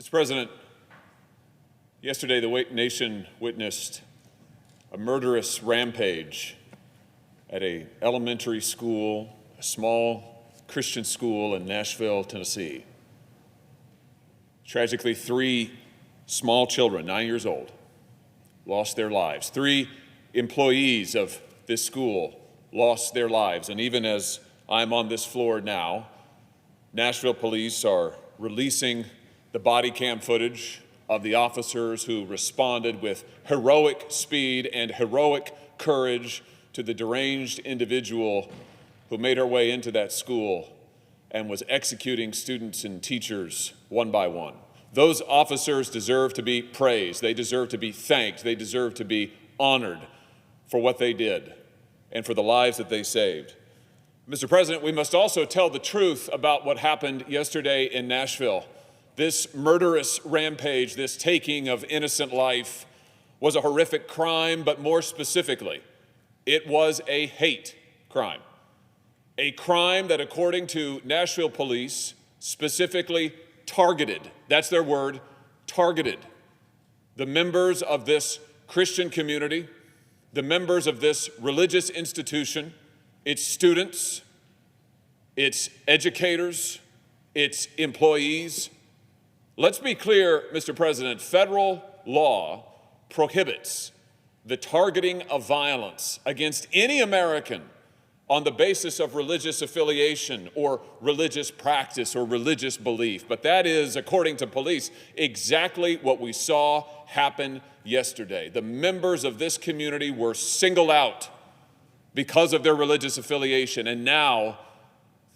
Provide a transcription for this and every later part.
Mr. President, yesterday the nation witnessed a murderous rampage at an elementary school, a small Christian school in Nashville, Tennessee. Tragically, 3 small children, 9 years old, lost their lives. 3 employees of this school lost their lives. And even as I'm on this floor now, Nashville police are releasing the body cam footage of the officers who responded with heroic speed and heroic courage to the deranged individual who made her way into that school and was executing students and teachers one by one. Those officers deserve to be praised. They deserve to be thanked. They deserve to be honored for what they did and for the lives that they saved. Mr. President, we must also tell the truth about what happened yesterday in Nashville. This murderous rampage, this taking of innocent life, was a horrific crime, but more specifically, it was a hate crime. A crime that, according to Nashville police, specifically targeted, that's their word, targeted, the members of this Christian community, the members of this religious institution, its students, its educators, its employees. Let's be clear, Mr. President, federal law prohibits the targeting of violence against any American on the basis of religious affiliation or religious practice or religious belief. But that is, according to police, exactly what we saw happen yesterday. The members of this community were singled out because of their religious affiliation, and now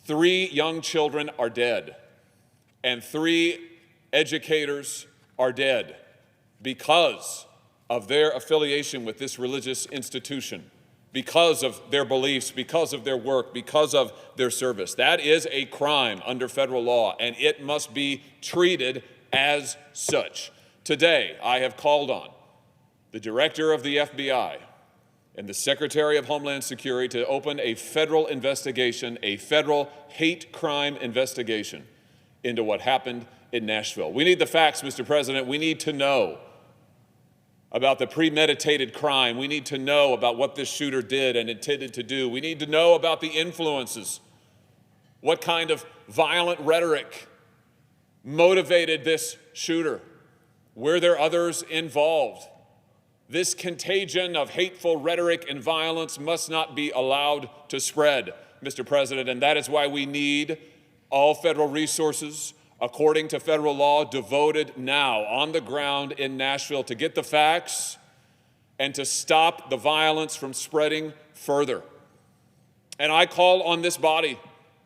3 young children are dead, and 3 educators are dead because of their affiliation with this religious institution, because of their beliefs, because of their work, because of their service. That is a crime under federal law, and it must be treated as such. Today, I have called on the director of the FBI and the Secretary of Homeland Security to open a federal investigation, a federal hate crime investigation into what happened in Nashville. We need the facts, Mr. President. We need to know about the premeditated crime. We need to know about what this shooter did and intended to do. We need to know about the influences. What kind of violent rhetoric motivated this shooter? Were there others involved? This contagion of hateful rhetoric and violence must not be allowed to spread, Mr. President, and that is why we need all federal resources, according to federal law, devoted now on the ground in Nashville to get the facts and to stop the violence from spreading further. And I call on this body,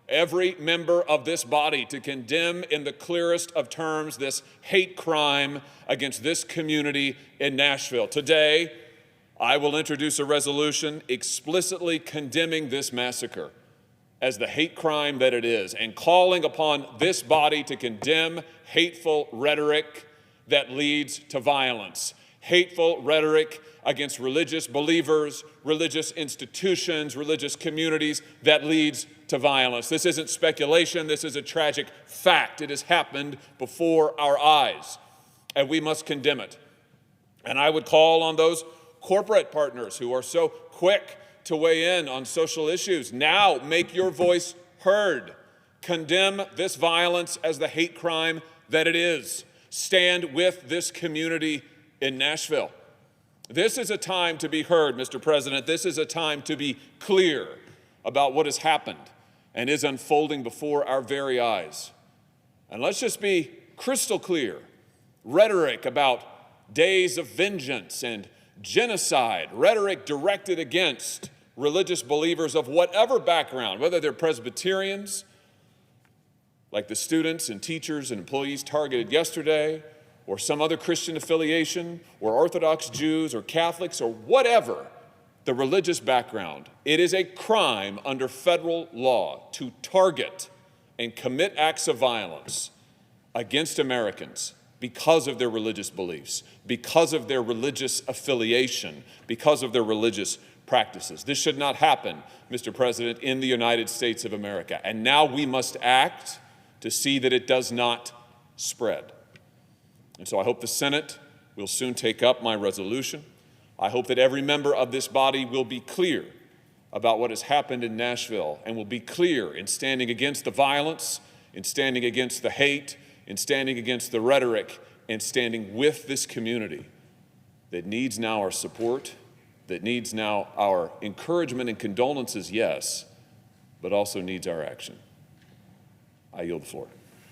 every member of this body, to condemn in the clearest of terms this hate crime against this community in Nashville. Today, I will introduce a resolution explicitly condemning this massacre as the hate crime that it is, and calling upon this body to condemn hateful rhetoric that leads to violence, hateful rhetoric against religious believers, religious institutions, religious communities that leads to violence. This isn't speculation, this is a tragic fact. It has happened before our eyes, and we must condemn it. And I would call on those corporate partners who are so quick to weigh in on social issues. Now make your voice heard. Condemn this violence as the hate crime that it is. Stand with this community in Nashville. This is a time to be heard, Mr. President. This is a time to be clear about what has happened and is unfolding before our very eyes. And let's just be crystal clear. Rhetoric about days of vengeance and genocide, rhetoric directed against religious believers of whatever background, whether they're Presbyterians, like the students and teachers and employees targeted yesterday, or some other Christian affiliation, or Orthodox Jews, or Catholics, or whatever the religious background. It is a crime under federal law to target and commit acts of violence against Americans because of their religious beliefs, because of their religious affiliation, because of their religious practices. This should not happen, Mr. President, in the United States of America. And now we must act to see that it does not spread. And so I hope the Senate will soon take up my resolution. I hope that every member of this body will be clear about what has happened in Nashville and will be clear in standing against the violence, in standing against the hate, in standing against the rhetoric, and standing with this community that needs now our support, that needs now our encouragement and condolences, yes, but also needs our action. I yield the floor.